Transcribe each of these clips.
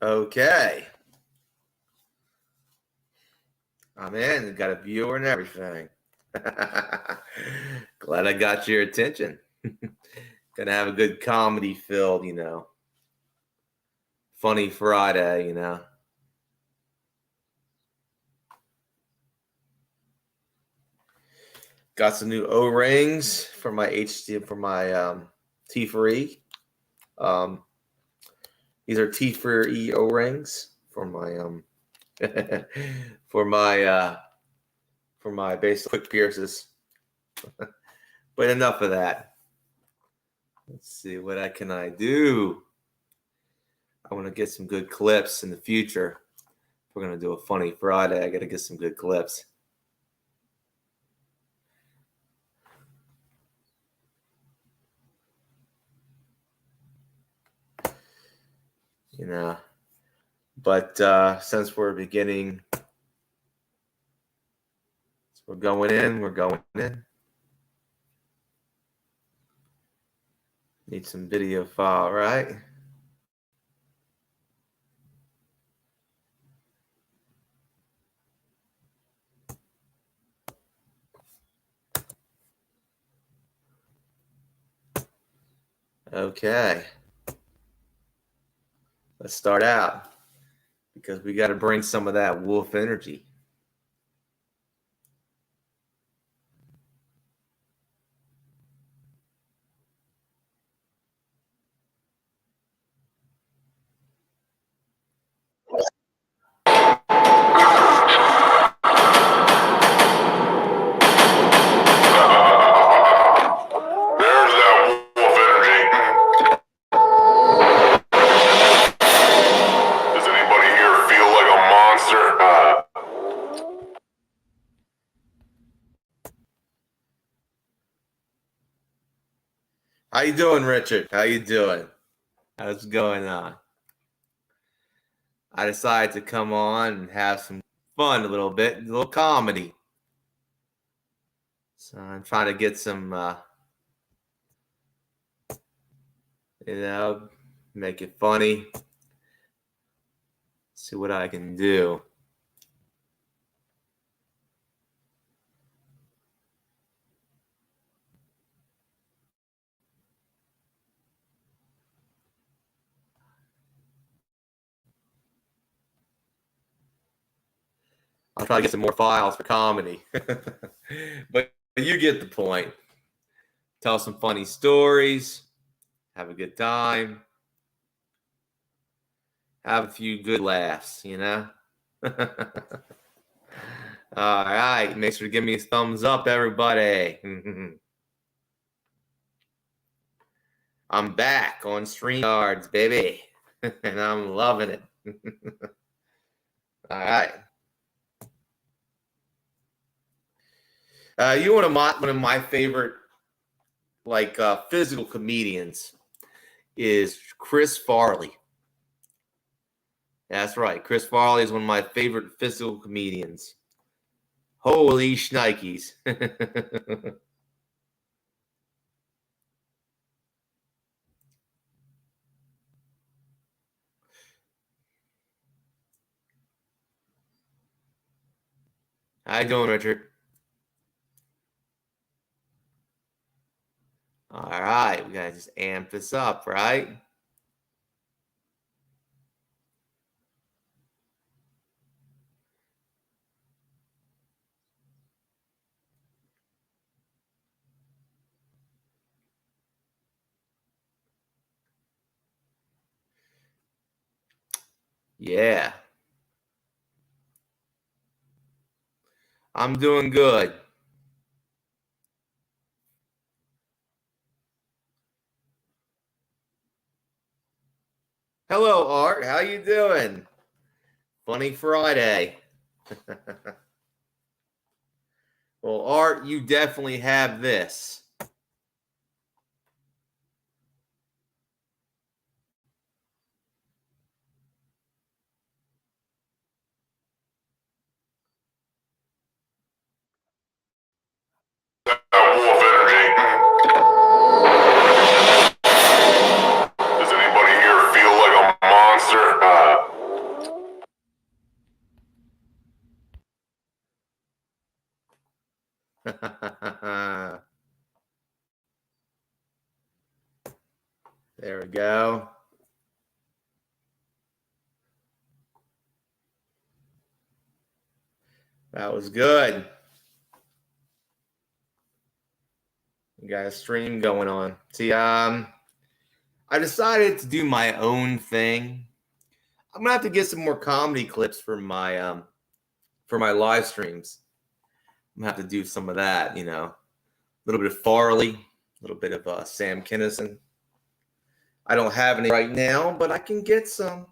Okay. I'm in. Got a viewer and everything. Glad I got your attention. Gonna have a good comedy filled, funny Friday, Got some new O-rings for my T4E. These are T4E O-rings for my for my basic quick pierces. But enough of that. Let's see, what can I do? I want to get some good clips in the future. If we're going to do a funny Friday, I got to get some good clips. But since we're beginning, we're going in. Need some video file, right? Okay. Let's start out because we got to bring some of that wolf energy. How you doing, Richard? How you doing? How's going on? I decided to come on and have some fun a little comedy. So I'm trying to get some, make it funny. See what I can do. I'll try to get some more files for comedy. But you get the point. Tell some funny stories. Have a good time. Have a few good laughs, All right. Make sure to give me a thumbs up, everybody. I'm back on StreamYards, baby. And I'm loving it. All right. One of my favorite physical comedians is Chris Farley. That's right. Chris Farley is one of my favorite physical comedians. Holy shnikes. How you doing, Richard? All right. We got to just amp this up, right? Yeah. I'm doing good. Hello, Art. How you doing? Funny Friday. Well, Art, you definitely have this. Wolf energy. Does anybody here feel like a monster? There we go. That was good. We got a stream going on. See, I decided to do my own thing. I'm gonna have to get some more comedy clips for my live streams. I'm gonna have to do some of that, you know. A little bit of Farley, a little bit of Sam Kinison. I don't have any right now, but I can get some.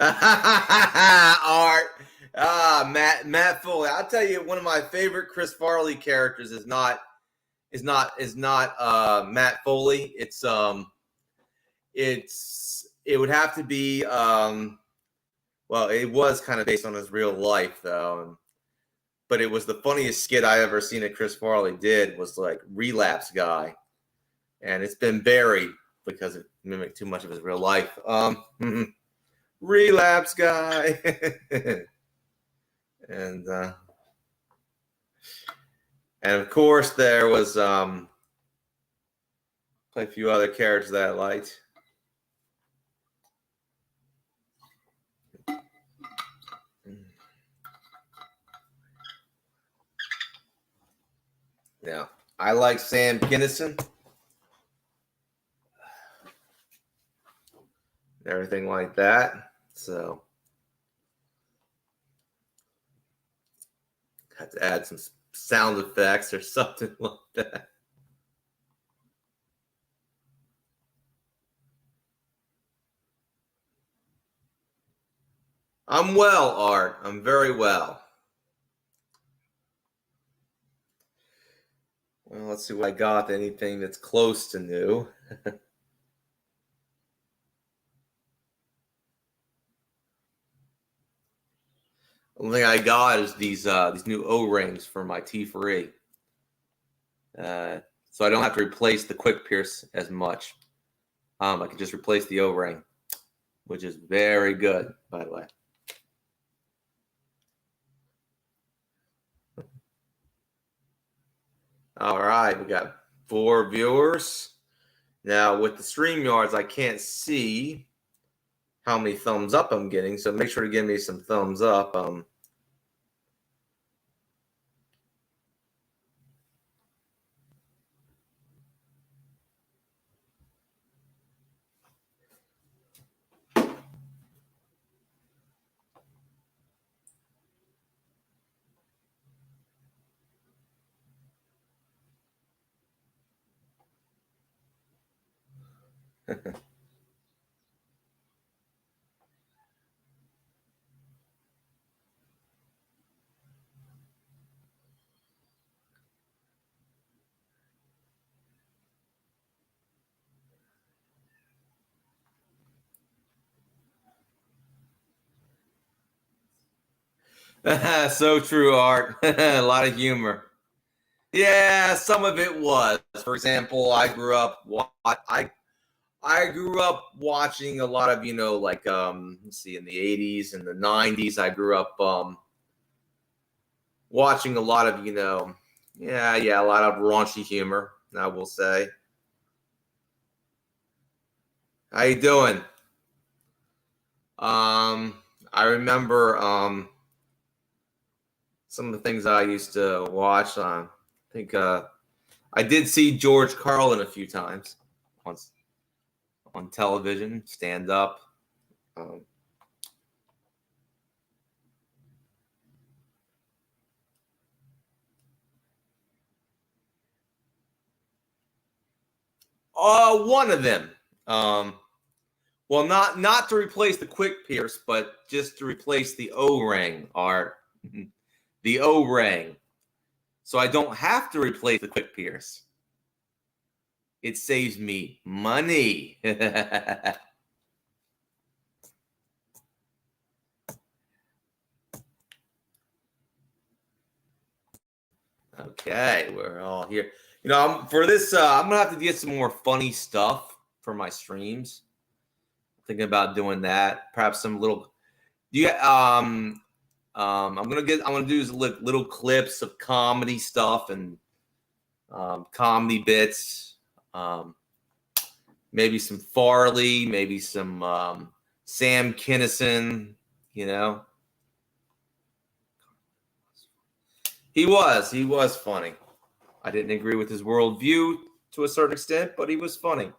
Art. Matt Foley. I'll tell you, one of my favorite Chris Farley characters is not Matt Foley. It would have to be well, it was kind of based on his real life though. But it was the funniest skit I ever seen that Chris Farley did was like Relapse Guy. And it's been buried because it mimicked too much of his real life. Relapse Guy. and of course there was quite a few other characters that I liked. Yeah, I like Sam Kinison. Everything like that. So have to add some sound effects or something like that. I'm well, Art. I'm very well. Well, let's see what I got. Anything that's close to new. The only thing I got is these new O-rings for my T3. So I don't have to replace the quick pierce as much. I can just replace the O-ring, which is very good, by the way. All right, we got 4 viewers. Now with the StreamYards, I can't see how many thumbs up I'm getting, so make sure to give me some thumbs up. So true, Art. A lot of humor. Yeah, some of it was. For example, I grew up watching a lot of, like let's see, in the 80s and the 90s. I grew up watching a lot of, a lot of raunchy humor, I will say. How you doing? I remember some of the things I used to watch. I think I did see George Carlin a few times on television, stand up. One of them. Well, not to replace the quick pierce, but just to replace the O-ring, Art. The O-ring. So I don't have to replace the quick pierce. It saves me money. Okay, we're all here. For this, I'm gonna have to get some more funny stuff for my streams. Thinking about doing that. Perhaps some little You I'm gonna do little clips of comedy stuff and comedy bits. Maybe some Farley, maybe some Sam Kinison. You know, he was funny. I didn't agree with his worldview to a certain extent, but he was funny.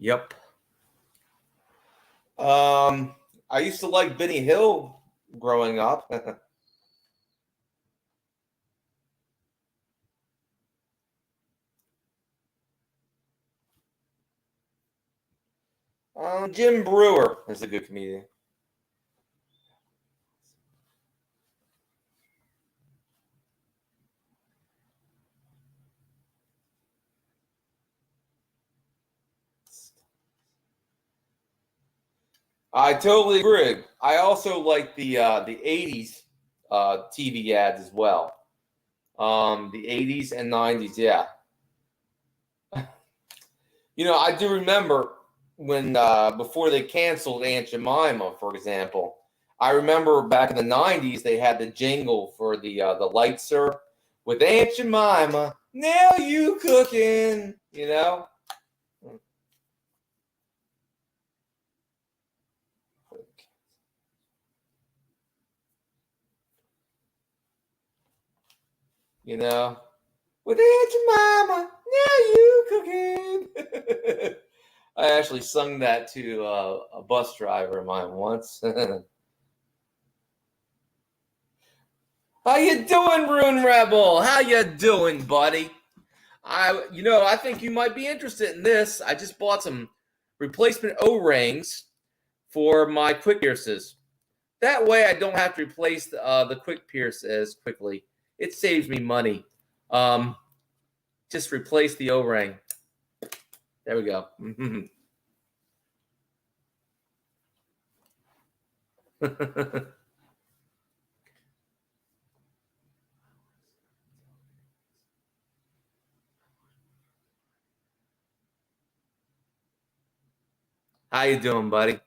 Yep. I used to like Benny Hill growing up. Jim Brewer is a good comedian. I totally agree. I also like the '80s TV ads as well. The '80s and '90s, yeah. You know, I do remember when before they canceled Aunt Jemima, for example. I remember back in the '90s they had the jingle for the light syrup with Aunt Jemima. Now you cooking, you know. You know, with Aunt Jemima. Now you cooking. I actually sung that to a bus driver of mine once. How you doing, Rune Rebel? How you doing, buddy? I think you might be interested in this. I just bought some replacement O-rings for my quick pierces. That way, I don't have to replace the quick pierce as quickly. It saves me money. Just replace the O-ring. There we go. How you doing, buddy?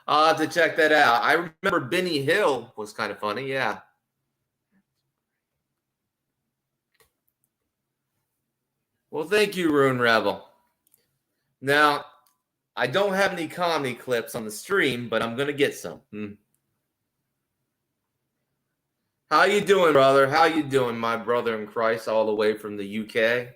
I'll have to check that out. I remember Benny Hill was kind of funny. Yeah. Well, thank you, Rune Rebel. Now, I don't have any comedy clips on the stream, but I'm gonna get some. How you doing, brother? How you doing, my brother in Christ, all the way from the UK?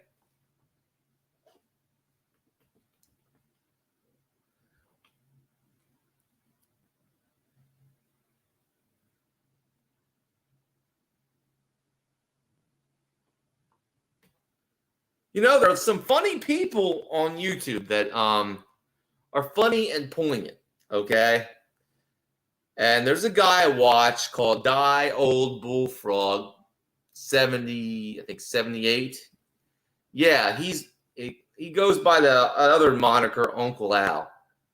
You know, there are some funny people on YouTube that are funny and poignant. Okay, and there's a guy I watch called Die Old Bullfrog, 70, I think 78. Yeah, he goes by the other moniker Uncle Al,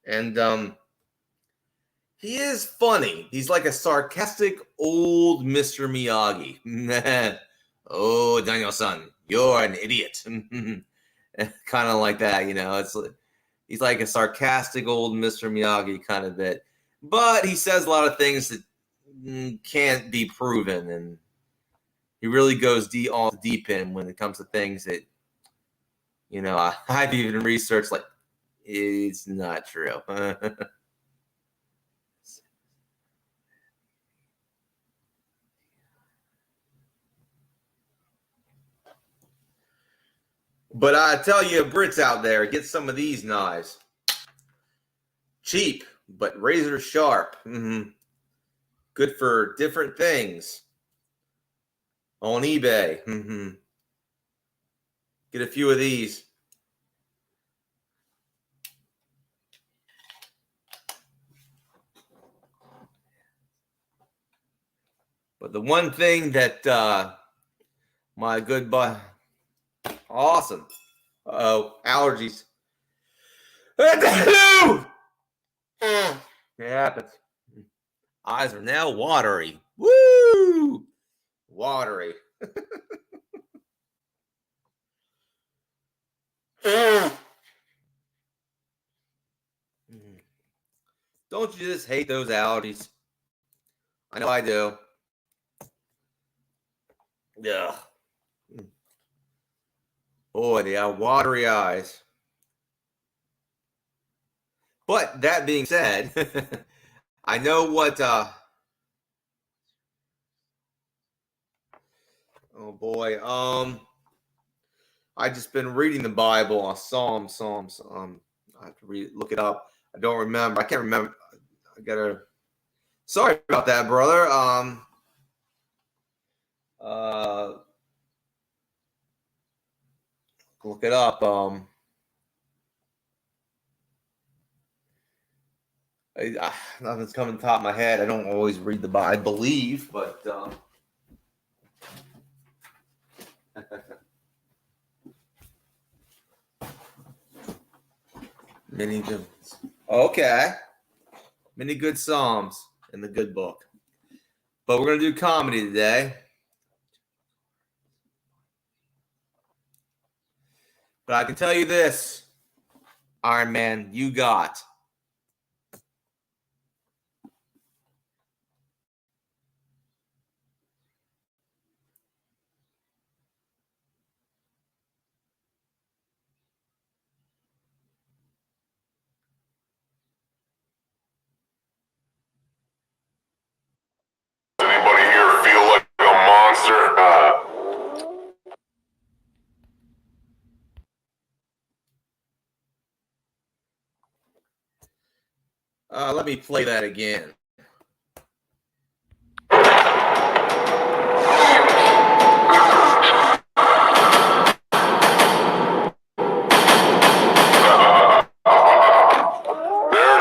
and he is funny. He's like a sarcastic old Mr. Miyagi. Oh, Daniel-san, you're an idiot. Kind of like that, you know. He's like a sarcastic old Mr. Miyagi kind of bit, but he says a lot of things that can't be proven, and he really goes on the deep end when it comes to things that I've even researched. Like, it's not true. But I tell you, Brits out there, get some of these knives. Cheap, but razor sharp. Good for different things. On eBay. Get a few of these. But the one thing that my good buddy, awesome. Uh-oh, allergies. It happens. Eyes are now watery. Woo! Watery. Don't you just hate those allergies? I know I do. Yeah. Boy, they have watery eyes. But that being said, I know what oh boy. I just been reading the Bible, Psalms. I have to look it up. I don't remember. I can't remember. I gotta. Sorry about that, brother. Look it up. Nothing's coming to the top of my head. I don't always read the Bible, I believe, but many good. Okay, many good Psalms in the good book. But we're gonna do comedy today. But I can tell you this, Iron Man, you got. Anybody here feel like a monster? Let me play that again. There's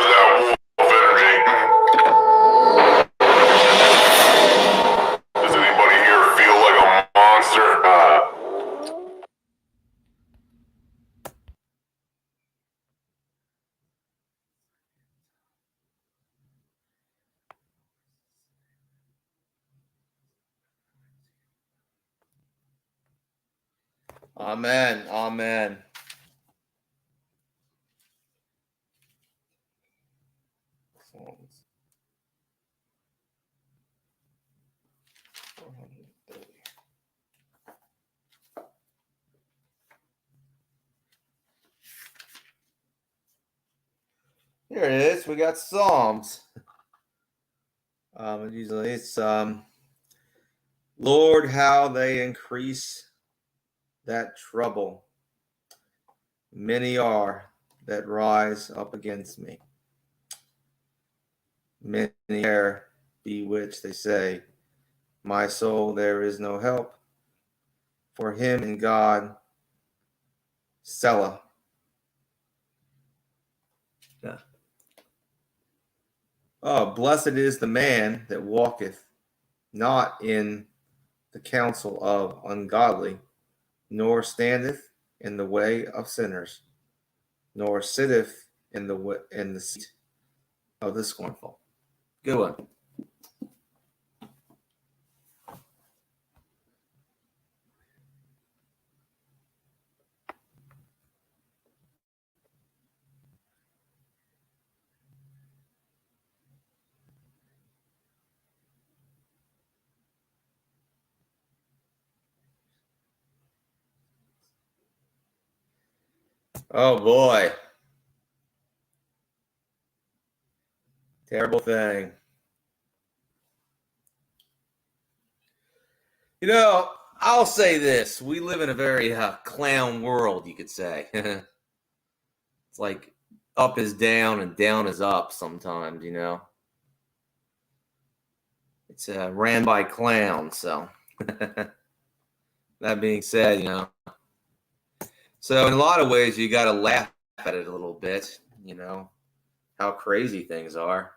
that wolf energy. Does anybody here feel like a monster? Amen. Amen. Here it is. We got Psalms. Usually it's Lord, how they increase that trouble. Many are that rise up against me. Many are bewitched, they say. My soul, there is no help for him in God. Selah. Yeah. Oh, blessed is the man that walketh not in the counsel of ungodly, nor standeth in the way of sinners, nor sitteth in the seat of the scornful. Good one. Oh boy. Terrible thing. You know, I'll say this. We live in a very clown world, you could say. It's like up is down and down is up sometimes, you know. It's ran by clowns, so. That being said, you know, So in a lot of ways, you got to laugh at it a little bit, how crazy things are.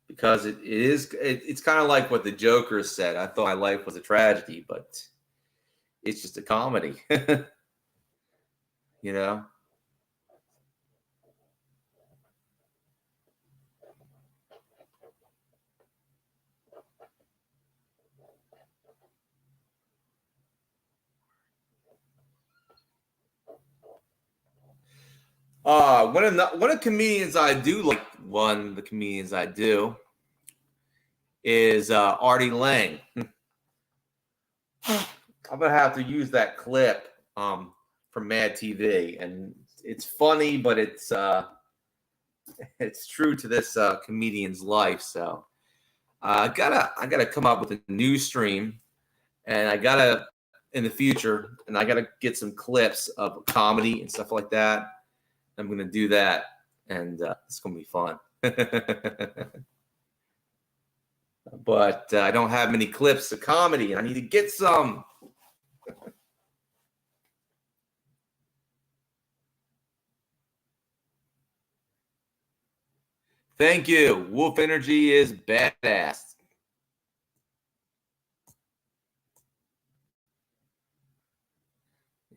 Because it's kind of like what the Joker said. I thought my life was a tragedy, but it's just a comedy, you know? One of the comedians I do like, one of the comedians I do is Artie Lang. I'm gonna have to use that clip from Mad TV, and it's funny, but it's true to this comedian's life. So I gotta come up with a new stream, and I gotta in the future, and I gotta get some clips of comedy and stuff like that. I'm gonna do that, and it's gonna be fun. But I don't have many clips of comedy, and I need to get some. Thank you. Wolf Energy is badass.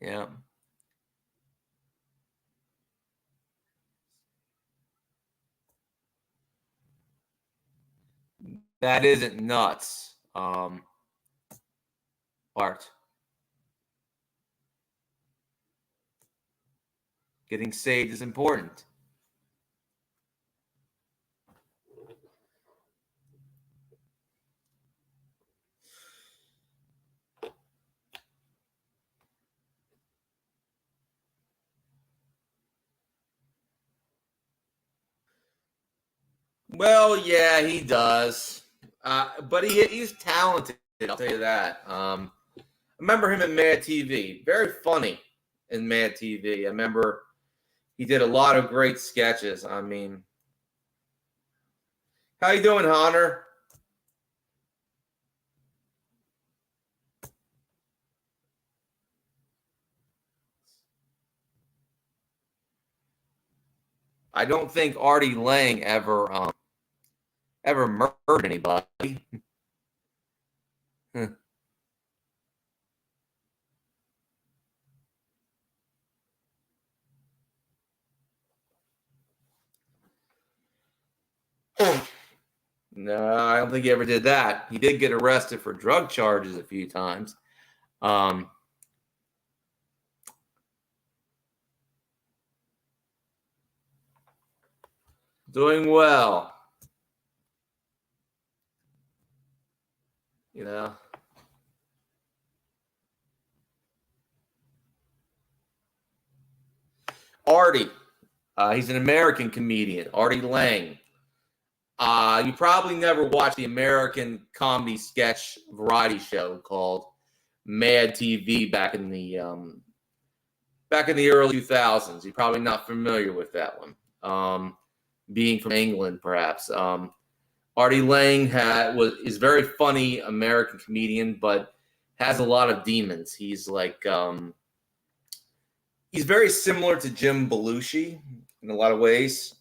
Yeah. That isn't nuts. Art. Getting saved is important. Well, yeah, he does. But he's talented, I'll tell you that. I remember him in Mad TV. Very funny in Mad TV. I remember he did a lot of great sketches. I mean, how you doing, Hunter? I don't think Artie Lang ever murdered anybody. No, I don't think he ever did that. He did get arrested for drug charges a few times. Doing well. You know. Artie. He's an American comedian, Artie Lang. You probably never watched the American comedy sketch variety show called Mad TV back in the early 2000s. You're probably not familiar with that one. Being from England, perhaps. Artie Lang is very funny American comedian, but has a lot of demons. He's like he's very similar to Jim Belushi in a lot of ways.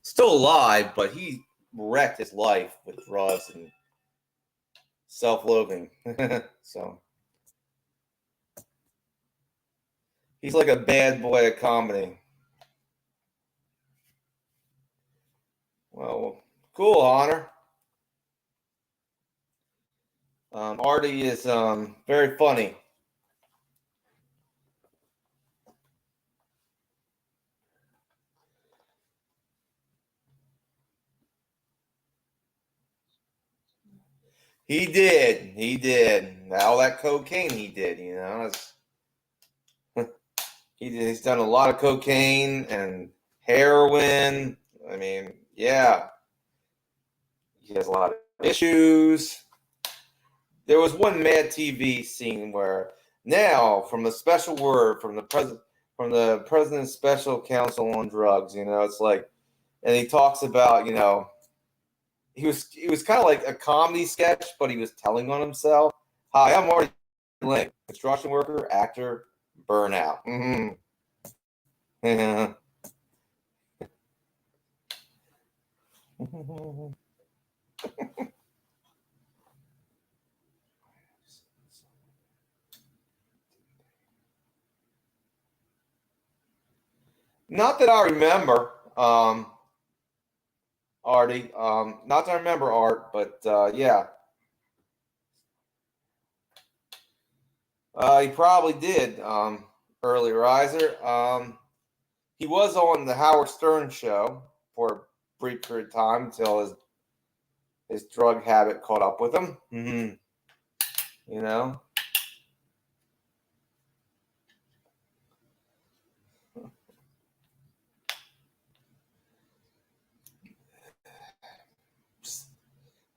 Still alive, but he wrecked his life with drugs and self-loathing. So he's like a bad boy of comedy. Well, cool, Honor. Artie is very funny. He did. All that cocaine he did, he's done a lot of cocaine and heroin. I mean, yeah. He has a lot of issues. There was one Mad TV scene where now, from a special word from the president's special counsel on drugs, it's like, and he talks about, it was kind of like a comedy sketch, but he was telling on himself. Hi, I'm Artie link. Construction worker, actor, burnout. Mm-hmm. Yeah. Not that I remember, Artie. Not that I remember, Art, but yeah. He probably did, early riser. He was on the Howard Stern show for a brief period of time until his drug habit caught up with him. Mm-hmm. You know?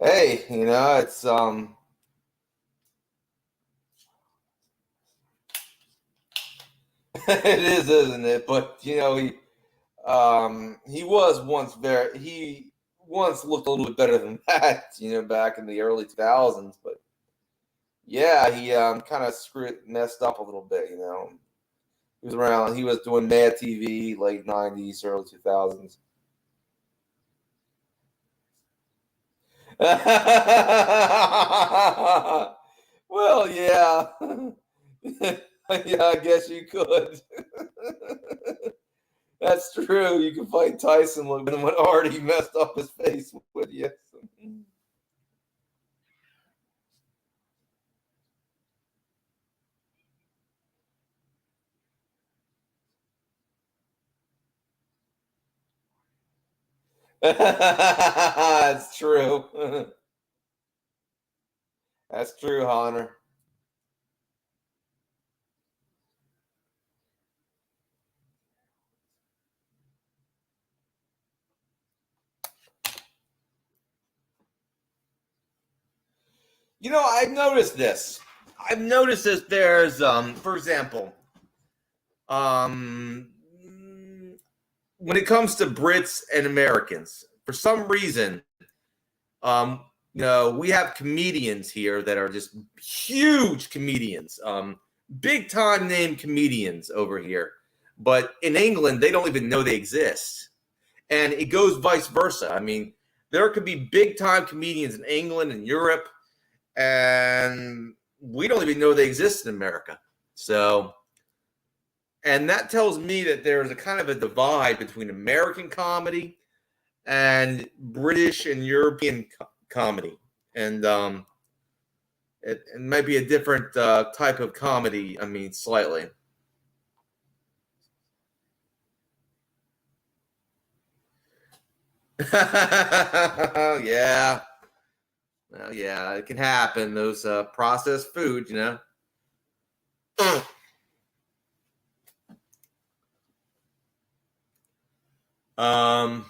Hey, it's it is, isn't it? But he was once he once looked a little bit better than that, back in the early 2000s. But yeah, he kind of messed up a little bit, He was around, he was doing Mad TV, late 90s, early 2000s. Well, yeah. Yeah, I guess you could. That's true. You can fight Tyson when already messed up his face with you. That's true. That's true, Hunter. I've noticed this. There's, for example, when it comes to Brits and Americans, for some reason, we have comedians here that are just huge comedians, big time name comedians over here. But in England, they don't even know they exist. And it goes vice versa. I mean, there could be big time comedians in England and Europe, and we don't even know they exist in America. So, and that tells me that there's a kind of a divide between American comedy and British and European comedy. And it might be a different type of comedy, I mean, slightly. Yeah. Well, yeah, it can happen. Those processed food, Um,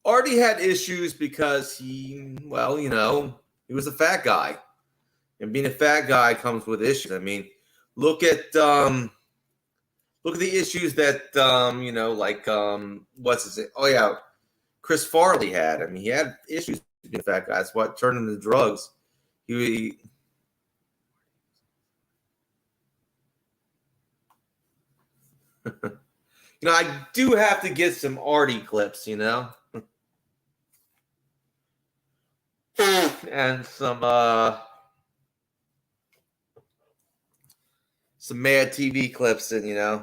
Artie had issues because he was a fat guy, and being a fat guy comes with issues. I mean, look at the issues that what's his name? Oh yeah, Chris Farley had. I mean, he had issues with being a fat guy. That's what turned him to drugs. He I do have to get some Artie clips, and some Mad TV clips, and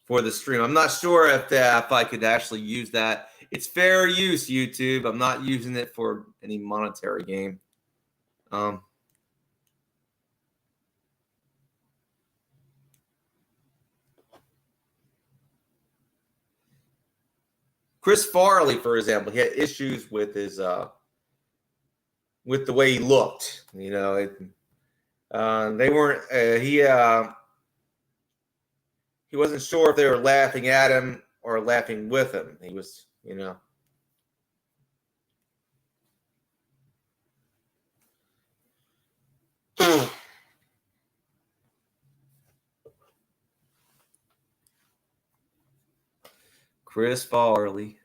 for the stream. I'm not sure if I could actually use that. It's fair use, YouTube. I'm not using it for any monetary gain. Chris Farley, for example, he had issues with his with the way he looked. They weren't. He wasn't sure if they were laughing at him or laughing with him. He was, Chris Farley.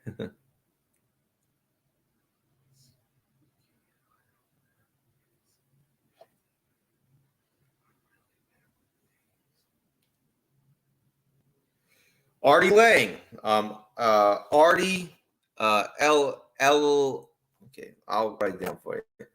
Artie Lang. Artie L. Okay, I'll write it down for you.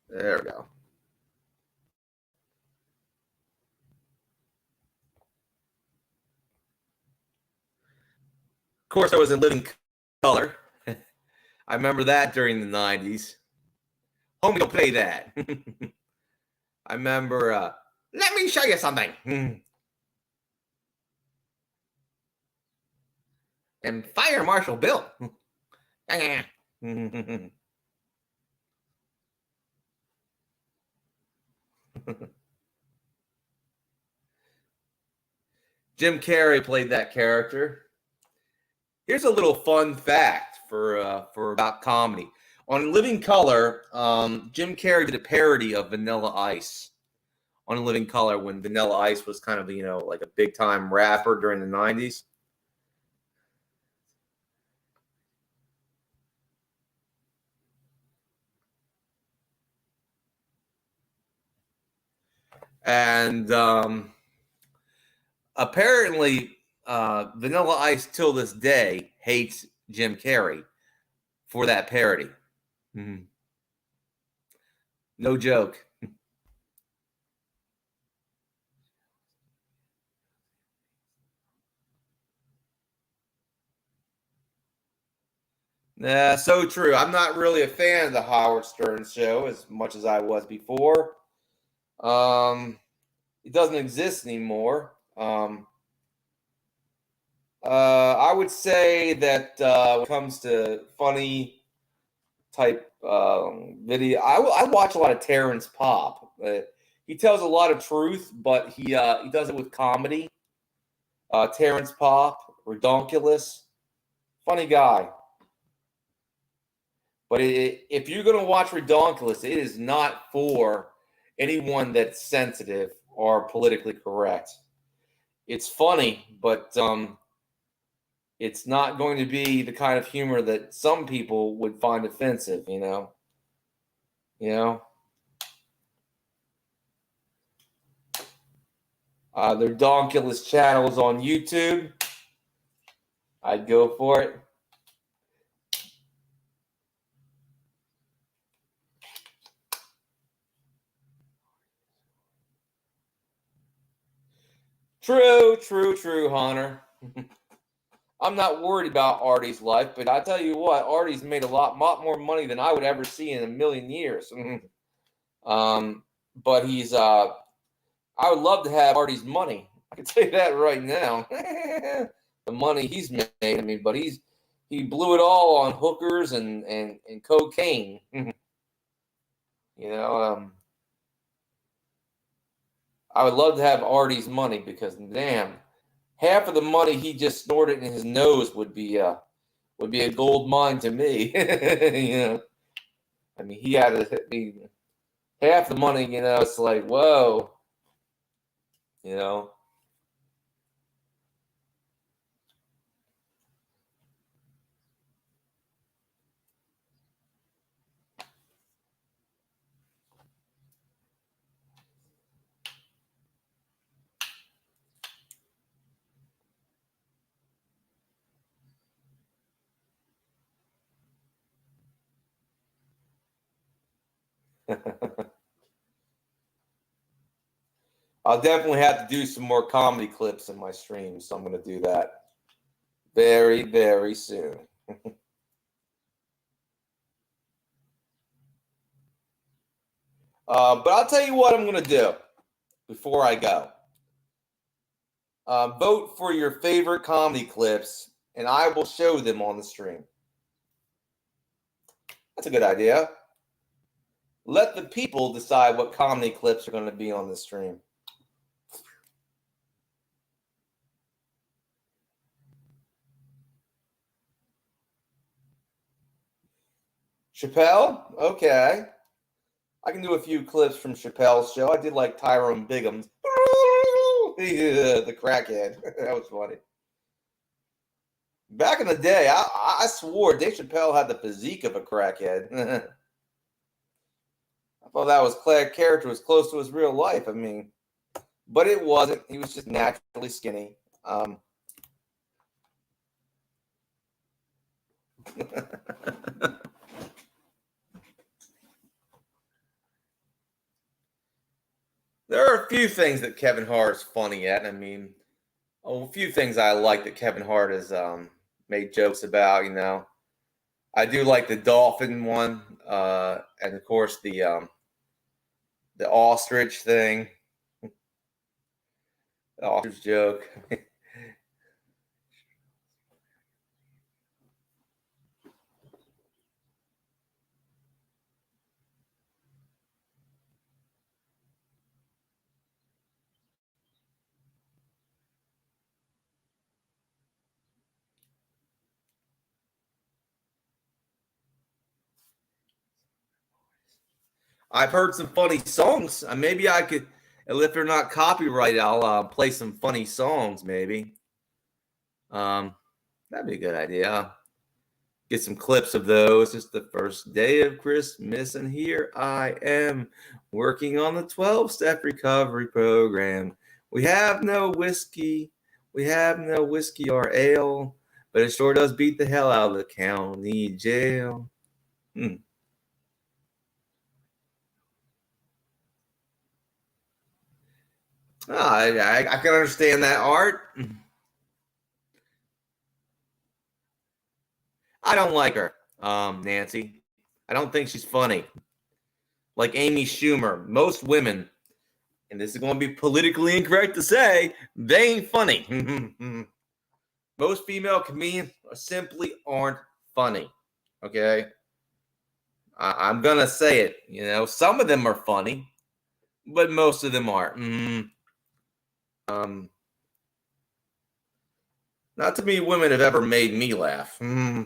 There we go. Of course, I was in Living Color. I remember that during the 90s. Homie, don't play that. I remember, let me show you something. And Fire Marshal Bill. Jim Carrey played that character. Here's a little fun fact for about comedy. On Living Color, Jim Carrey did a parody of Vanilla Ice on Living Color when Vanilla Ice was kind of, like a big time rapper during the 90s. And apparently, Vanilla Ice till this day hates Jim Carrey for that parody. Mm-hmm. No joke. Nah, so true. I'm not really a fan of the Howard Stern show as much as I was before. It doesn't exist anymore. I would say that when it comes to funny type video, I watch a lot of Terrence Popp. He tells a lot of truth, but he does it with comedy. Terrence Popp, redonkulous, funny guy. But if you're going to watch redonkulous, it is not for anyone that's sensitive or politically correct. It's funny, but it's not going to be the kind of humor that some people would find offensive, Their Donkulous channels on YouTube. I'd go for it. True, Hunter. I'm not worried about Artie's life, but I tell you what, Artie's made a lot more money than I would ever see in a million years. But he's, I would love to have Artie's money. I can tell you that right now. The money he's made, but he blew it all on hookers and cocaine. I would love to have Artie's money because, damn, half of the money he just snorted in his nose would be a gold mine to me. He had to be half the money. It's like, whoa. I'll definitely have to do some more comedy clips in my stream, so I'm going to do that very, very soon. But I'll tell you what I'm going to do before I go. Vote for your favorite comedy clips, and I will show them on the stream. That's a good idea. Let the people decide what comedy clips are going to be on the stream. Chappelle? Okay. I can do a few clips from Chappelle's show. I did like Tyrone Bigham's. The crackhead. That was funny. Back in the day, I swore Dave Chappelle had the physique of a crackhead. I thought that was character was close to his real life. I mean, but it wasn't. He was just naturally skinny. There are a few things that Kevin Hart is funny at. I mean, a few things I like that Kevin Hart has made jokes about. You know, I do like the dolphin one, and of course the ostrich thing, the ostrich joke. I've heard some funny songs. Maybe I could, if they're not copyrighted, I'll play some funny songs. Maybe that'd be a good idea. Get some clips of those. It's the first day of Christmas, and here I am working on the 12-step recovery program. We have no whiskey or ale, but it sure does beat the hell out of the county jail. I can understand that, Art. I don't like her, Nancy. I don't think she's funny. Like Amy Schumer, most women, and this is going to be politically incorrect to say, they ain't funny. Most female comedians simply aren't funny. Okay? I'm going to say it. You know, some of them are funny, but most of them aren't. Not too many women have ever made me laugh. Now,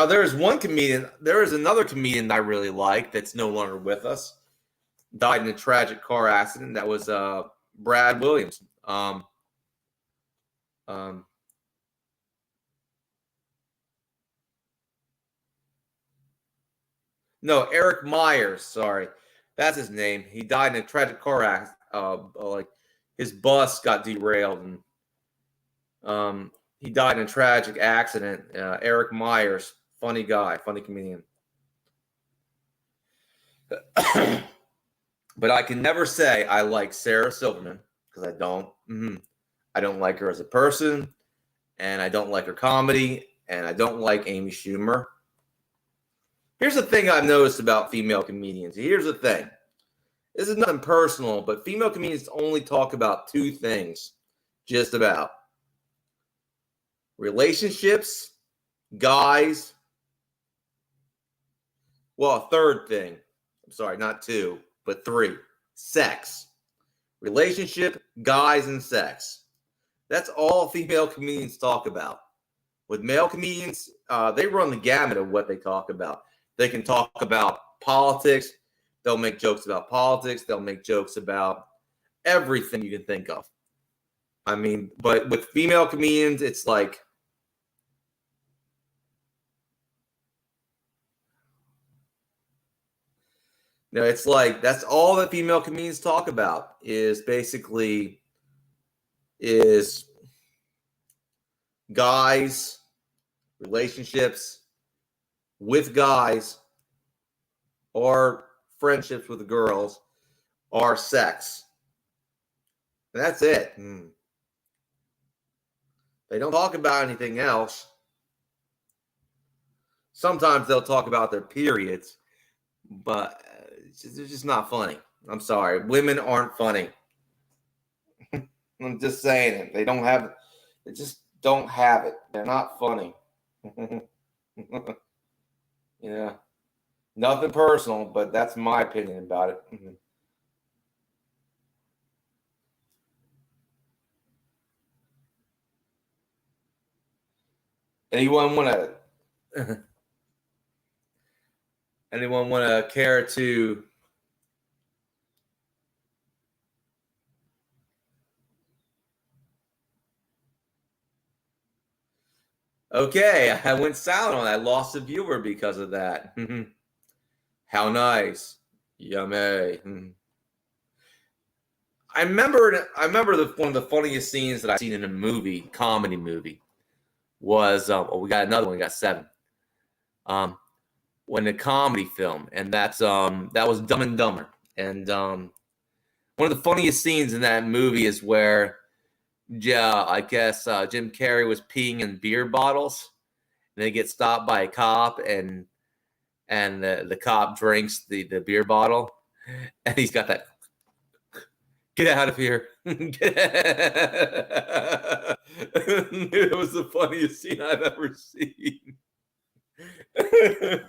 there is another comedian I really like that's no longer with us. Died in a tragic car accident. That was Brad Williams. No, Eric Myers. Sorry, that's his name. He died in a tragic car accident. Like his bus got derailed, and he died in a tragic accident. Eric Myers, funny guy, funny comedian. But I can never say I like Sarah Silverman because I don't. I don't like her as a person, and I don't like her comedy, and I don't like Amy Schumer. Here's the thing I've noticed about female comedians. Here's the thing. This is nothing personal, but female comedians only talk about two things, just about. Relationships, guys. Well, a third thing. I'm sorry, not two, but three. Sex. Relationship, guys, and sex. That's all female comedians talk about. With male comedians, they run the gamut of what they talk about. They can talk about politics. They'll make jokes about politics. They'll make jokes about everything you can think of. I mean, but with female comedians, it's like, it's like that's all that female comedians talk about is basically is guys, relationships with guys, or friendships with girls, or sex. And that's it. They don't talk about anything else. Sometimes they'll talk about their periods, but they're just not funny. I'm sorry. Women aren't funny. I'm just saying it. They just don't have it. They're not funny. Yeah. Nothing personal, but that's my opinion about it. Anyone want to? Anyone want to care to? Okay, I went silent on that. I lost a viewer because of that. How nice. Yummy. I remember one of the funniest scenes that I've seen in a movie, comedy movie, was we got another one, we got 7. When a comedy film, and that was Dumb and Dumber. And one of the funniest scenes in that movie is where I guess Jim Carrey was peeing in beer bottles, and they get stopped by a cop, and the cop drinks the beer bottle, and he's got that, get out of here. It was the funniest scene I've ever seen. The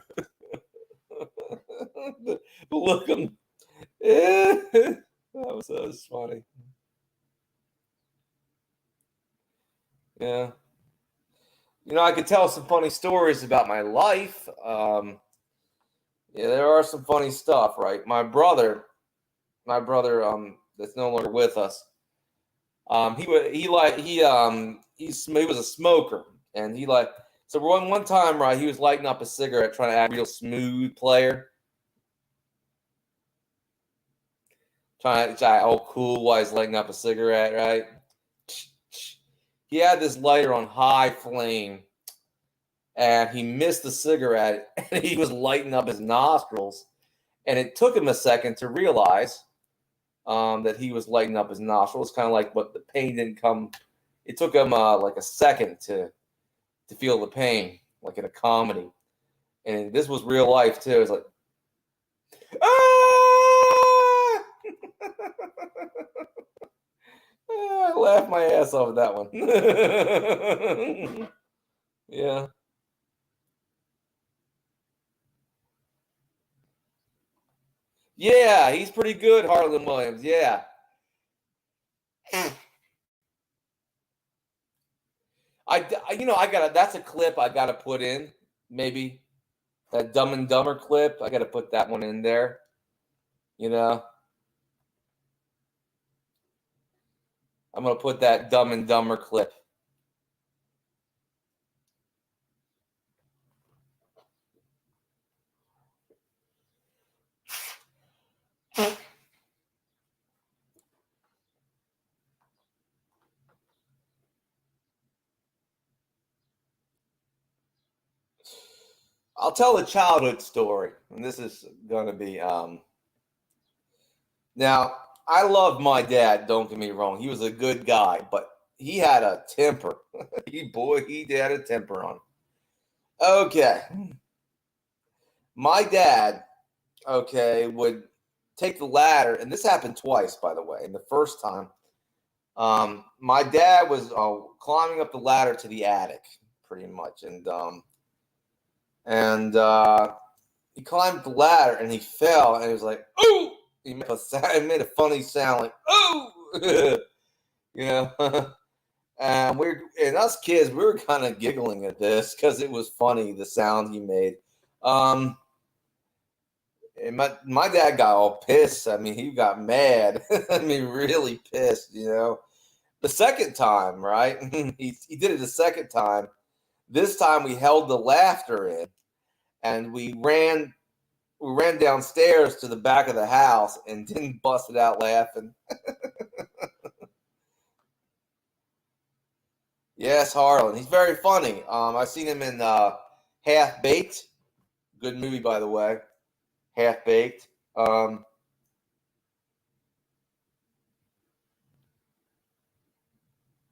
look on that was funny. Yeah. I could tell some funny stories about my life. Yeah, there are some funny stuff, right? My brother, that's no longer with us. He was a smoker, and so one time, right, he was lighting up a cigarette, trying to act a real smooth player, trying to act all cool while he's lighting up a cigarette, right? He had this lighter on high flame, and he missed the cigarette, and he was lighting up his nostrils, and it took him a second to realize that he was lighting up his nostrils. Kind of like, but the pain didn't come. It took him like a second to feel the pain, like in a comedy. And this was real life too. It's like, ah! I laughed my ass off at that one. Yeah. Yeah, he's pretty good, Harlan Williams. Yeah. That's a clip I gotta put in. Maybe that Dumb and Dumber clip. I gotta put that one in there. I'm gonna put that Dumb and Dumber clip. I'll tell a childhood story, and this is gonna be now, I love my dad, don't get me wrong. He was a good guy, but he had a temper. He had a temper on him. Okay. My dad, would take the ladder, and this happened twice, by the way. And the first time, my dad was climbing up the ladder to the attic, pretty much, and he climbed the ladder and he fell, and he was like, "Ooh!" He made a funny sound, like "Ooh!" And us kids, we were kind of giggling at this because it was funny, the sound he made. And my dad got all pissed. I mean, he got mad. I mean, really pissed. The second time, right? he did it the second time. This time we held the laughter in, and we ran downstairs to the back of the house and didn't bust it out laughing. Yes, Harlan. He's very funny. I've seen him in Half Baked. Good movie, by the way. Half Baked. There's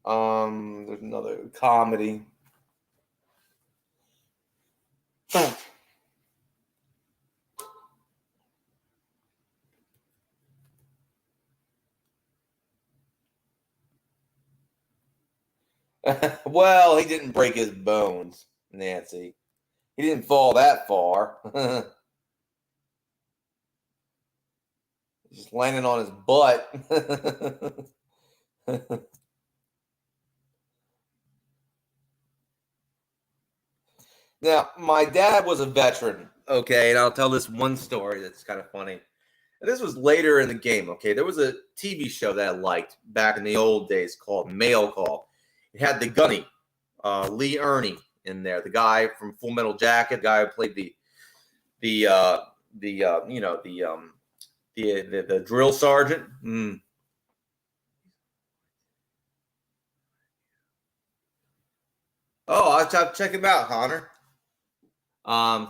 another comedy. Well, he didn't break his bones, Nancy. He didn't fall that far. Just landing on his butt. Now, my dad was a veteran, okay, and I'll tell this one story that's kind of funny. And this was later in the game, okay? There was a TV show that I liked back in the old days called Mail Call. It had the gunny, Lee Ernie, in there. The guy from Full Metal Jacket, the guy who played the drill sergeant. Oh, I'll check him out, Connor.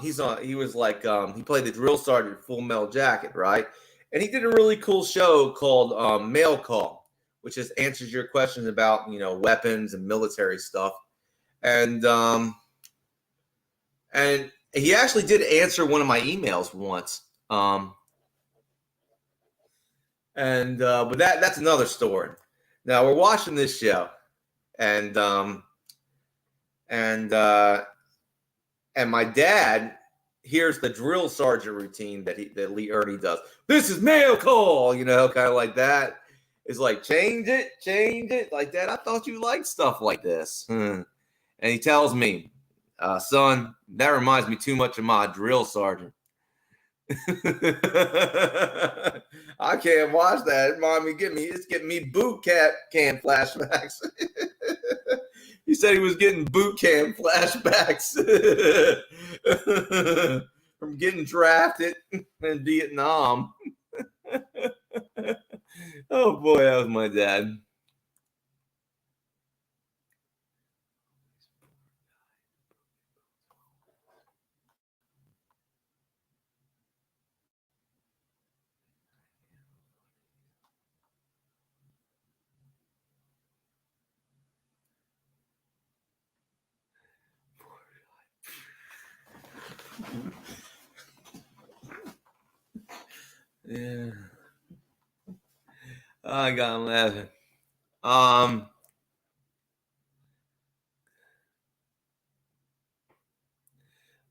He was like he played the drill sergeant in Full Metal Jacket, right? And he did a really cool show called Mail Call, which just answers your questions about weapons and military stuff. And he actually did answer one of my emails once. But that's another story. Now we're watching this show, and my dad hears the drill sergeant routine that Lee Ernie does. This is mail call, kind of like that. It's like change it like that. I thought you liked stuff like this. And he tells me, son, that reminds me too much of my drill sergeant. I can't watch that. It's getting me boot camp flashbacks. He said he was getting boot camp flashbacks from getting drafted in Vietnam. Oh boy, that was my dad. Yeah. I got him laughing.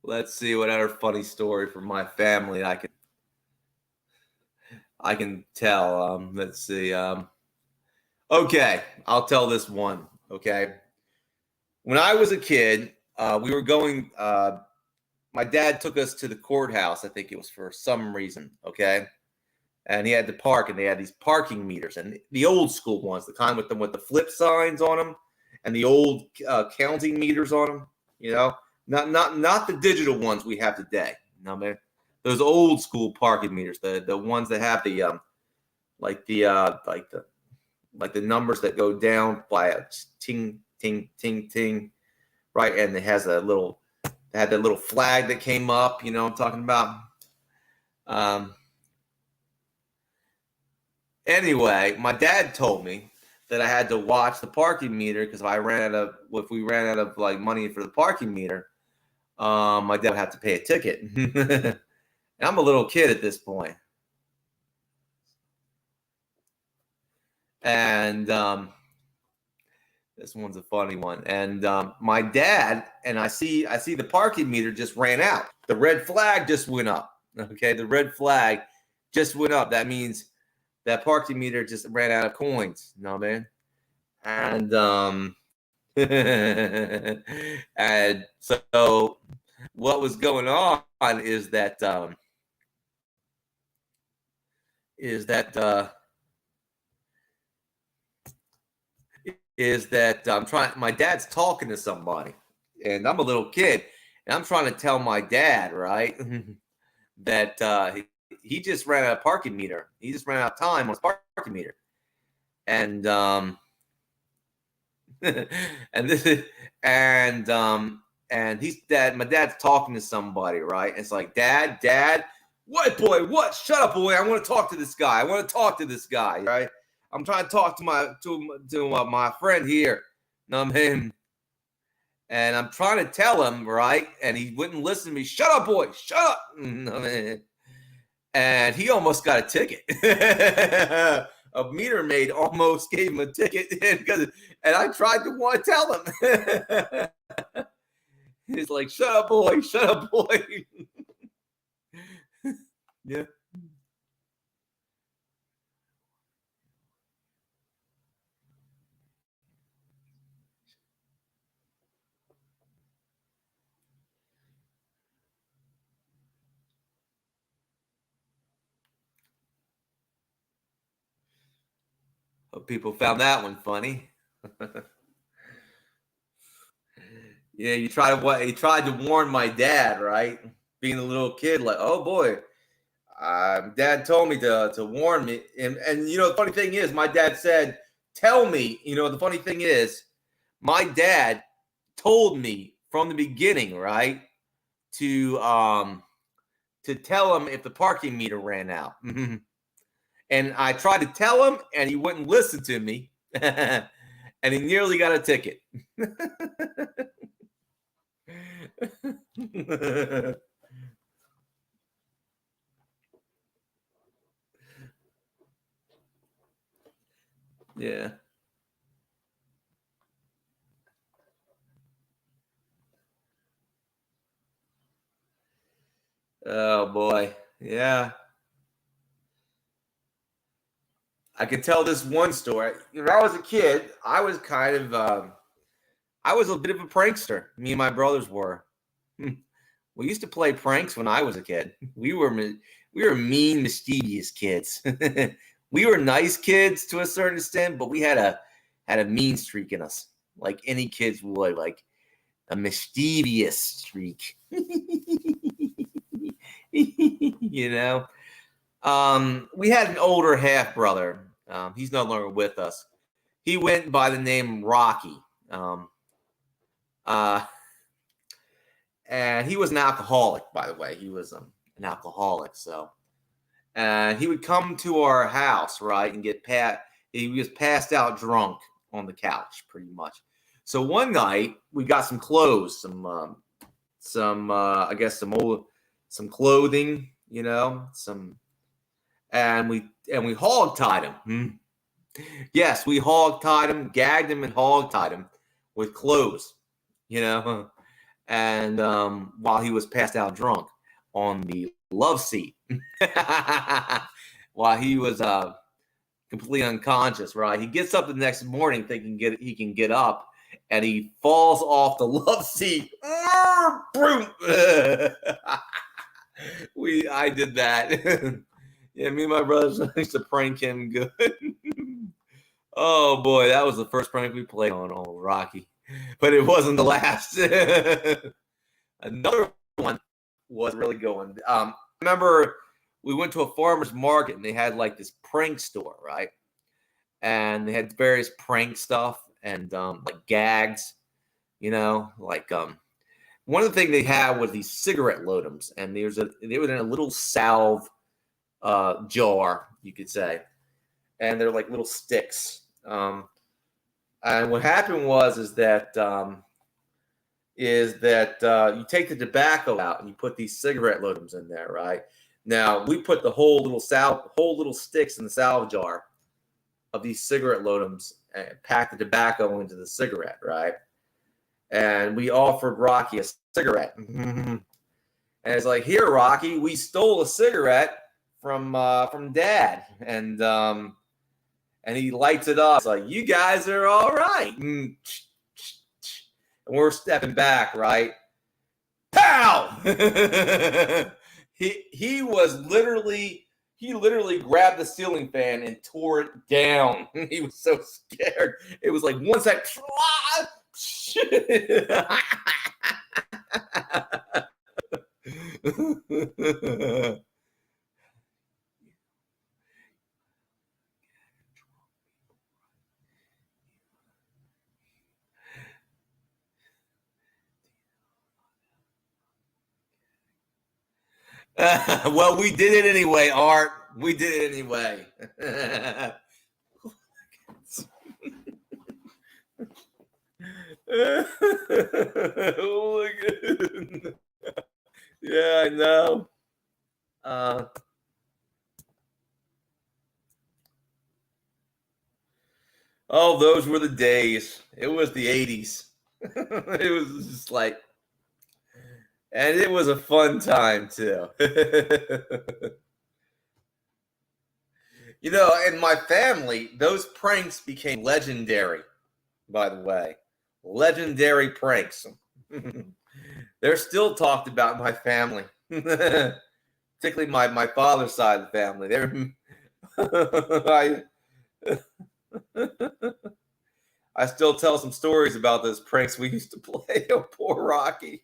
Let's see what other funny story from my family I can tell. Let's see. Okay, I'll tell this one. Okay. When I was a kid, we were going. My dad took us to the courthouse. I think it was for some reason. Okay. And he had to park, and they had these parking meters, and the old school ones, the kind with the flip signs on them, and the old counting meters on them. Not the digital ones we have today. Man, those old school parking meters, the ones that have the the numbers that go down by a ting ting ting ting, right? And it had that little flag that came up. You know what I'm talking about? Anyway, my dad told me that I had to watch the parking meter because if we ran out of like money for the parking meter, my dad would have to pay a ticket. And I'm a little kid at this point. And this one's a funny one. And my dad, and I see the parking meter just ran out. The red flag just went up. Okay, the red flag just went up. That means that parking meter just ran out of coins. Man? And and so what was going on is that my dad's talking to somebody, and I'm a little kid, and I'm trying to tell my dad, right, that he just ran out of parking meter. He just ran out of time on his parking meter. And my dad's talking to somebody, right? And it's like, Dad, what, boy, what? Shut up, boy. I want to talk to this guy. Right? I'm trying to talk to my friend here. Know what I mean? And I'm trying to tell him, right? And he wouldn't listen to me. Shut up, boy. Shut up. And he almost got a ticket. A meter maid almost gave him a ticket and I tried to want to tell him. He's like, shut up, boy. Yeah. Hope people found that one funny. Yeah, you tried what? He tried to warn my dad, right? Being a little kid, like, oh boy, dad told me to warn me. And you know, the funny thing is, my dad said, "Tell me." You know, the funny thing is, my dad told me from the beginning, right, to tell him if the parking meter ran out. And I tried to tell him, and he wouldn't listen to me, and he nearly got a ticket. Yeah. Oh boy. Yeah. I can tell this one story. When I was a kid, I was kind of, I was a bit of a prankster. Me and my brothers were. We used to play pranks when I was a kid. We were mean, mischievous kids. We were nice kids to a certain extent, but we had a mean streak in us, like any kids would, like a mischievous streak. You know, we had an older half brother. He's no longer with us. He went by the name Rocky. Um, uh, and he was an alcoholic, by the way. He was an alcoholic. So, and he would come to our house, right, and he was passed out drunk on the couch, pretty much. So one night we got some clothes, I guess some clothing, you know, and we hog tied him. Yes, we hog tied him, gagged him, and hog tied him with clothes, you know, and while he was passed out drunk on the love seat, while he was completely unconscious. Right, he gets up the next morning thinking he can get up, and he falls off the love seat. I did that. Yeah, me and my brothers used to prank him good. Oh boy, that was the first prank we played on old Rocky, but it wasn't the last. Another one was really going. Remember, we went to a farmer's market and they had like this prank store, right? And they had various prank stuff and like gags, you know, like one of the things they had was these cigarette loadums, and they were in a little salve jar, you could say, and they're like little sticks. And what happened is that you take the tobacco out and you put these cigarette loadums in there, right? Now we put the whole little sticks in the salve jar of these cigarette loadums and pack the tobacco into the cigarette, right? And we offered Rocky a cigarette. And it's like, here, Rocky, we stole a cigarette from Dad, and he lights it up. It's like, you guys are all right. And we're stepping back, right? Pow! he literally grabbed the ceiling fan and tore it down. He was so scared. It was like one sec. Well, we did it anyway, Art. We did it anyway. Oh my goodness. Yeah, I know. Oh, those were the days. It was the 80s. It was just like, and it was a fun time too. You know, in my family, those pranks became legendary, by the way. Legendary pranks. They're still talked about in my family. Particularly my father's side of the family. I still tell some stories about those pranks we used to play. Oh, poor Rocky.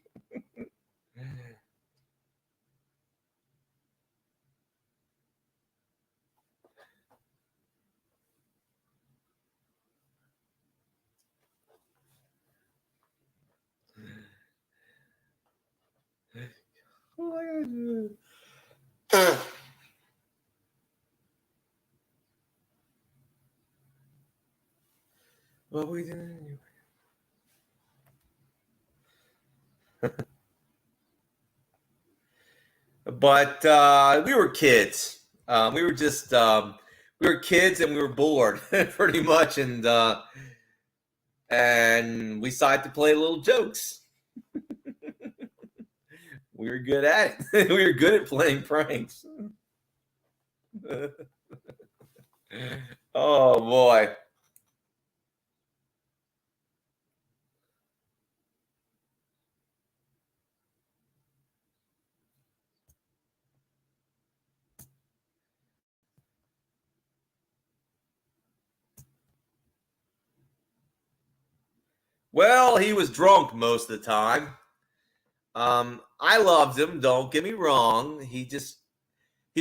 What we doing? But we were kids. We were just we were kids and we were bored pretty much, and we decided to play little jokes. We were good at it. We were good at playing pranks. Oh boy. Well, he was drunk most of the time. I loved him. Don't get me wrong. He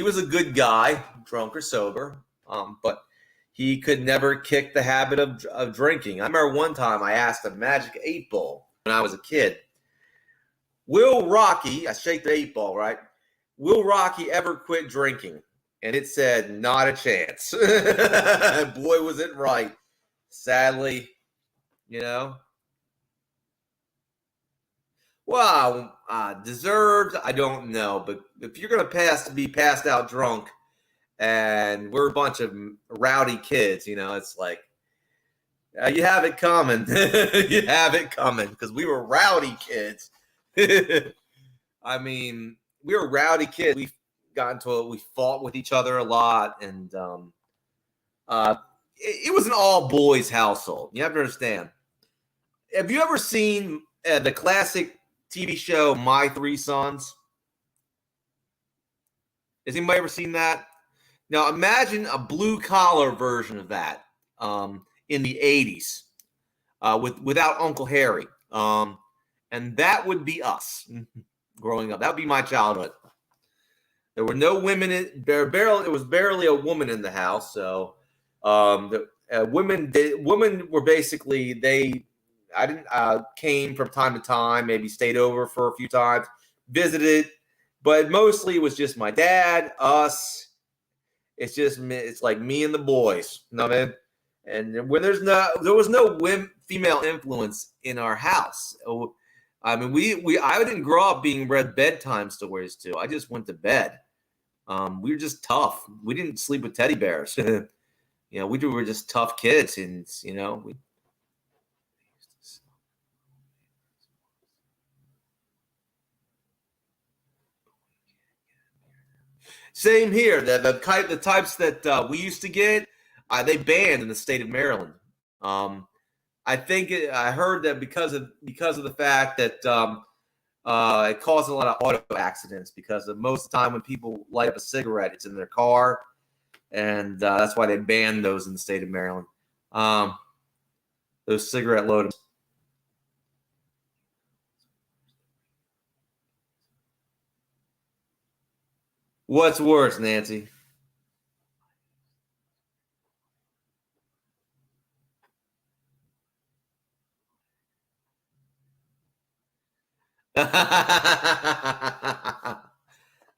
was a good guy, drunk or sober. But he could never kick the habit of drinking. I remember one time I asked a magic 8-ball when I was a kid. Will Rocky, I shake the 8-ball, right? Will Rocky ever quit drinking? And it said, not a chance. Boy, was it right. Sadly, you know. Well, deserved, I don't know. But if you're going to be passed out drunk, and we're a bunch of rowdy kids, it's like, you have it coming. You have it coming, because we were rowdy kids. I mean, we were rowdy kids. We fought with each other a lot, and it was an all boys household. You have to understand. Have you ever seen the classic TV show My Three Sons? Has anybody ever seen that? Now imagine a blue collar version of that in the 80s without Uncle Harry. And that would be us growing up. That would be my childhood. There were no women. There was barely a woman in the house. So women were basically came from time to time, maybe stayed over for a few times, visited, but mostly it was just my dad, us. It's like me and the boys. You know what I mean? And when there was no female influence in our house. I mean, I didn't grow up being read bedtime stories to. I just went to bed. We were just tough. We didn't sleep with teddy bears. We were just tough kids, and we. Same here. The types that we used to get, they banned in the state of Maryland. I heard that because of the fact that it caused a lot of auto accidents, because most of the time when people light up a cigarette, it's in their car, and that's why they banned those in the state of Maryland. Those cigarette loaders. What's worse, Nancy?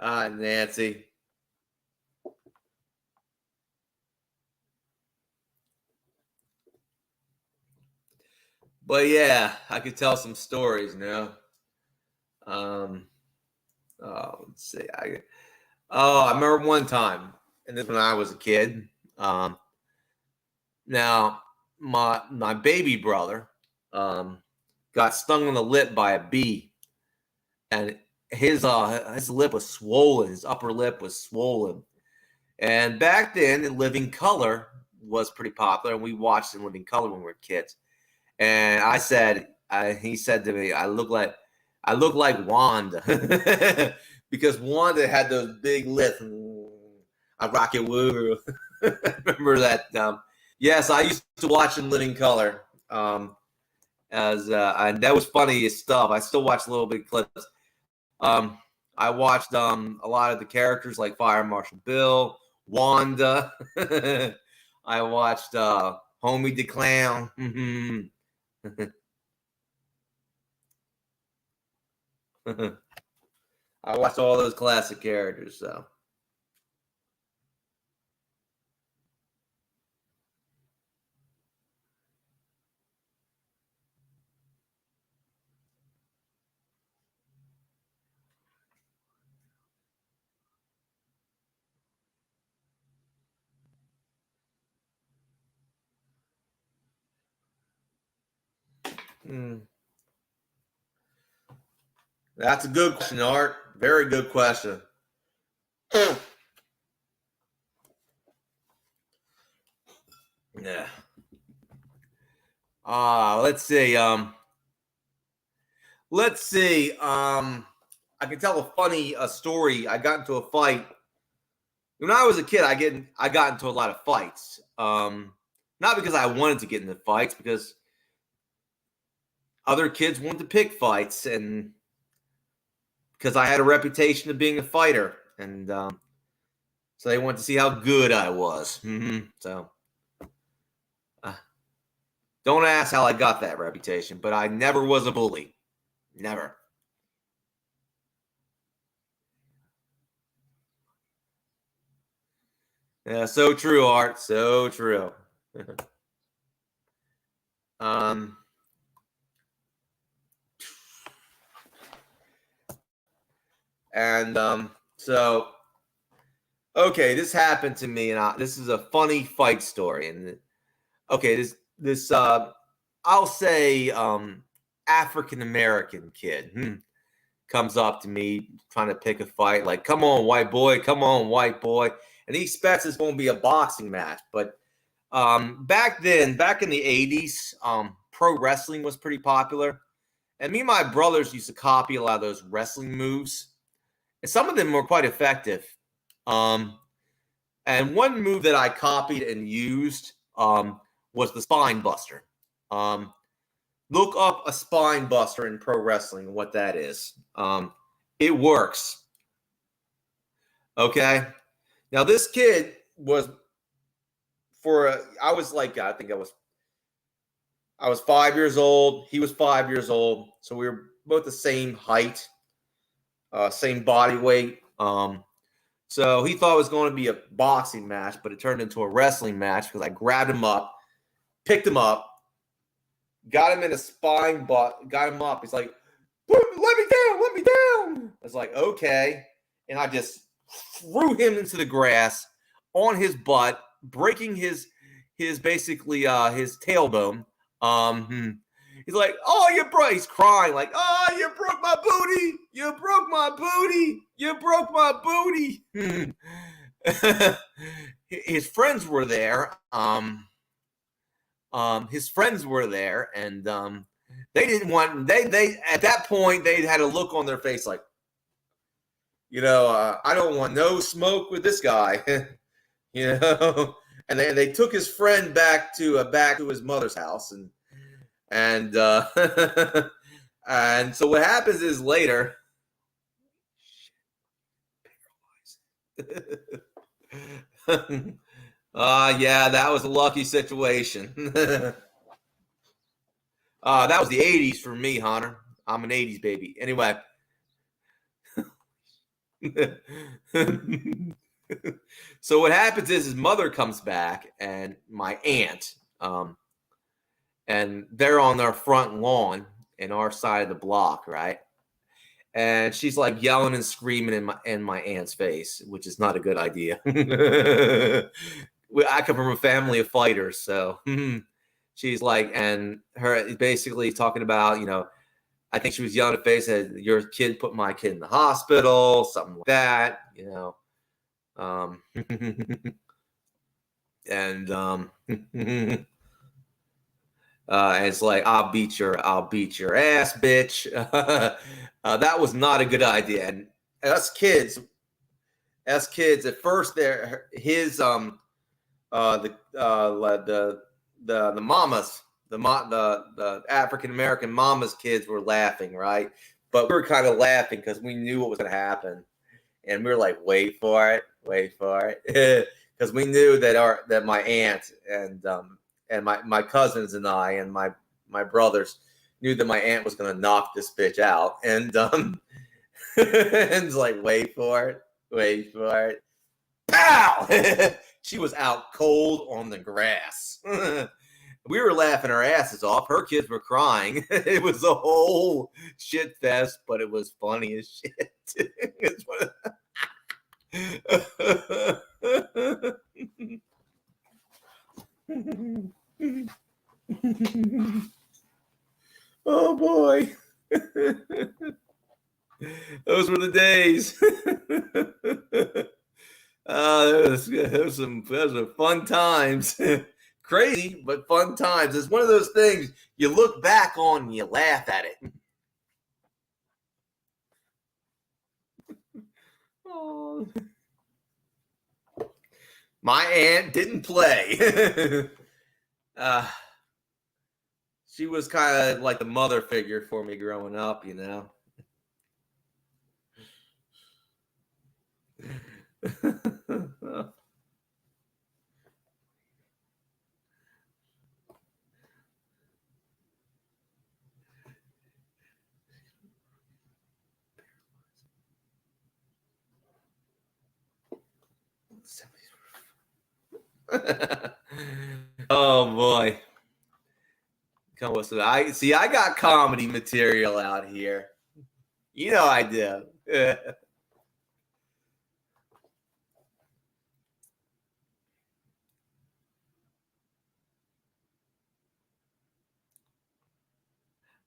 Nancy. But yeah, I could tell some stories now. Let's see. I remember one time, and this when I was a kid. Now my baby brother got stung on the lip by a bee, and his lip was swollen. His upper lip was swollen. And back then, In Living Color was pretty popular, and we watched In Living Color when we were kids. And he said to me, I look like Wanda because Wanda had those big lips. I rocket woo. Remember that? Yes, I used to watch In Living Color. And that was funny stuff. I still watch little bit clips. I watched a lot of the characters like Fire Marshal Bill, Wanda. I watched Homie the Clown. I watched all those classic characters. So that's a good question, Art. Very good question. Yeah. Let's see. I can tell a funny story. I got into a fight when I was a kid. I got into a lot of fights. Not because I wanted to get into fights, because other kids wanted to pick fights, and because I had a reputation of being a fighter, and so they wanted to see how good I was. So don't ask how I got that reputation, but I never was a bully. Never. Yeah, so true, Art. So true. So okay, this happened to me, and this is a funny fight story. And okay, this I'll say African American kid comes up to me trying to pick a fight, like, come on, white boy, come on, white boy. And he expects it's going to be a boxing match. But back then, back in the 80s, pro wrestling was pretty popular. And me and my brothers used to copy a lot of those wrestling moves. And some of them were quite effective. And one move that I copied and used was the spine buster. Look up a spine buster in pro wrestling and what that is. It works. Okay. Now this kid was I was like, I think I was 5 years old. He was 5 years old. So we were both the same height, same body weight. So he thought it was going to be a boxing match, but it turned into a wrestling match because I grabbed him up, picked him up, got him in a spine, got him up. He's like, let me down, let me down. I was like, okay. And I just threw him into the grass on his butt, breaking his basically his tailbone. He's like, oh, he's crying like, oh, you broke my booty. You broke my booty. You broke my booty. His friends were there. His friends were there, and they didn't want, they at that point, they had a look on their face like, I don't want no smoke with this guy, and they took his friend back to his mother's house, and and so what happens is later, yeah, that was a lucky situation. That was the 80s for me, Hunter. I'm an 80s baby. Anyway. So what happens is his mother comes back, and my aunt, and they're on their front lawn in our side of the block, right? And she's like yelling and screaming in my aunt's face, which is not a good idea. I come from a family of fighters, so she's like, and her basically talking about, I think she was yelling at face, said, your kid put my kid in the hospital, something like that, and it's like, I'll beat your ass, bitch. That was not a good idea. And us kids at first, the mamas, the African American mama's kids were laughing, right? But we were kind of laughing because we knew what was going to happen, and we were like, "Wait for it, because we knew that my aunt and my cousins and I and my brothers knew that my aunt was going to knock this bitch out, and and it's like, "Wait for it, pow!" She was out cold on the grass. We were laughing our asses off. Her kids were crying. It was a whole shit fest, but it was funny as shit. Oh boy. Those were the days. Those were fun times. Crazy, but fun times. It's one of those things you look back on and you laugh at it. Oh. My aunt didn't play. She was kind of like the mother figure for me growing up, you know. Oh boy. Come on, so I got comedy material out here. You know I do.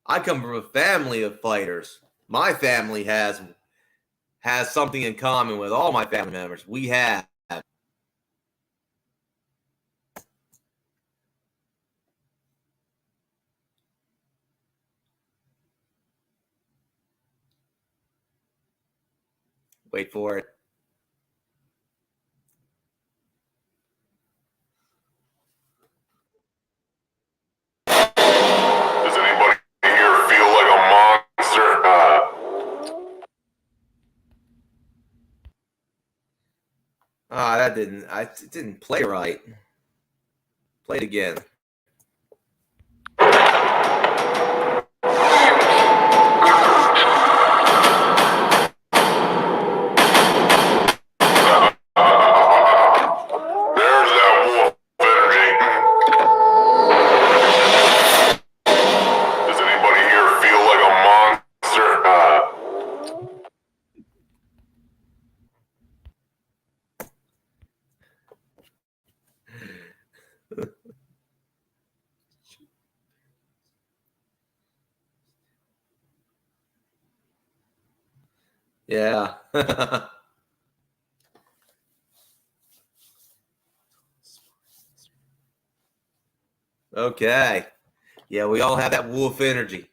I come from a family of fighters. My family has something in common with all my family members. We have. Wait for it. Does anybody here feel like a monster? That didn't play right. Play it again. There's that wolf energy. Does anybody here feel like a monster? Yeah. Okay. Yeah, we all have that wolf energy.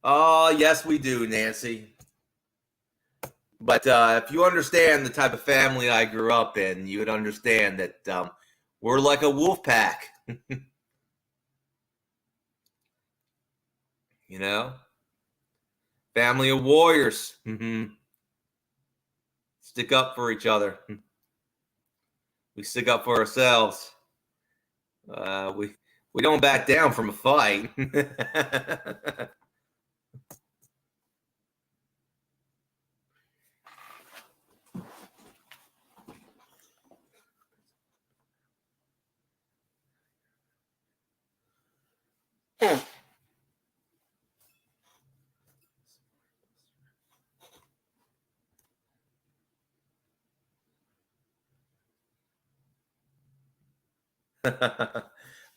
Oh, yes, we do, Nancy. But if you understand the type of family I grew up in, you would understand that we're like a wolf pack. You know? Family of warriors. Stick up for each other. We stick up for ourselves. We don't back down from a fight.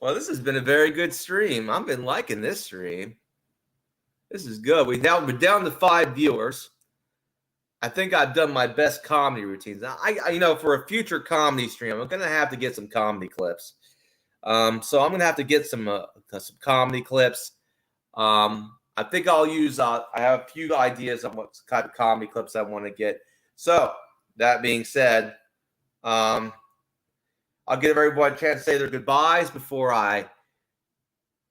Well, this has been a very good stream. I've been liking this stream. This is good. We're down to 5 viewers. I think I've done my best comedy routines. I for a future comedy stream, I'm gonna have to get some comedy clips. So I'm gonna have to get some comedy clips. I think I'll use. I have a few ideas on what kind of comedy clips I want to get. So that being said, I'll give everyone a chance to say their goodbyes before I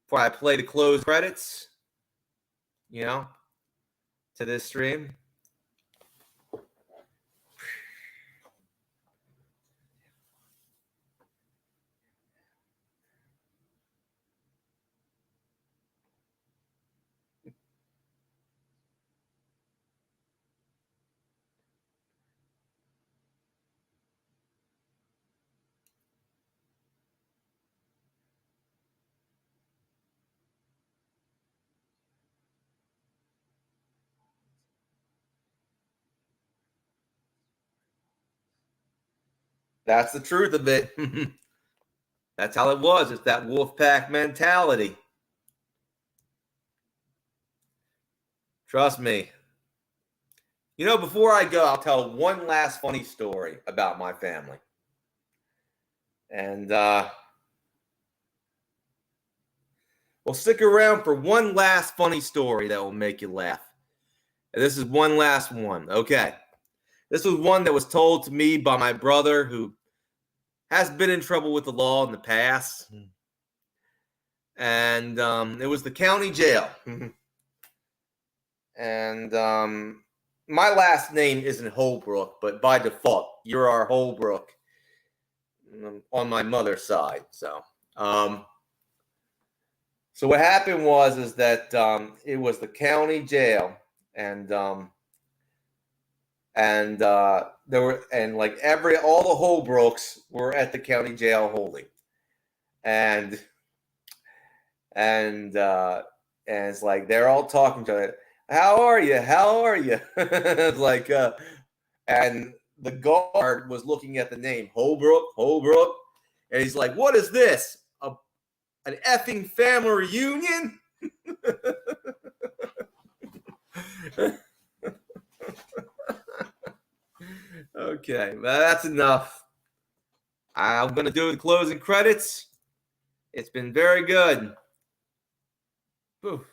play the close credits. You know, to this stream. That's the truth of it. That's how it was. It's that wolf pack mentality. Trust me. You know, before I go, I'll tell one last funny story about my family. And we'll stick around for one last funny story that will make you laugh. And this is one last one. Okay. This was one that was told to me by my brother who has been in trouble with the law in the past. And it was the county jail. And my last name isn't Holbrook, but by default, you're our Holbrook on my mother's side. So what happened is that it was the county jail, and there were all the Holbrooks were at the county jail holding, and it's like they're all talking to each other. How are you? How are you? It's like, and the guard was looking at the name Holbrook, and he's like, "What is this? An effing family reunion?" Okay, well, that's enough. I'm gonna do the closing credits. It's been very good. Whew.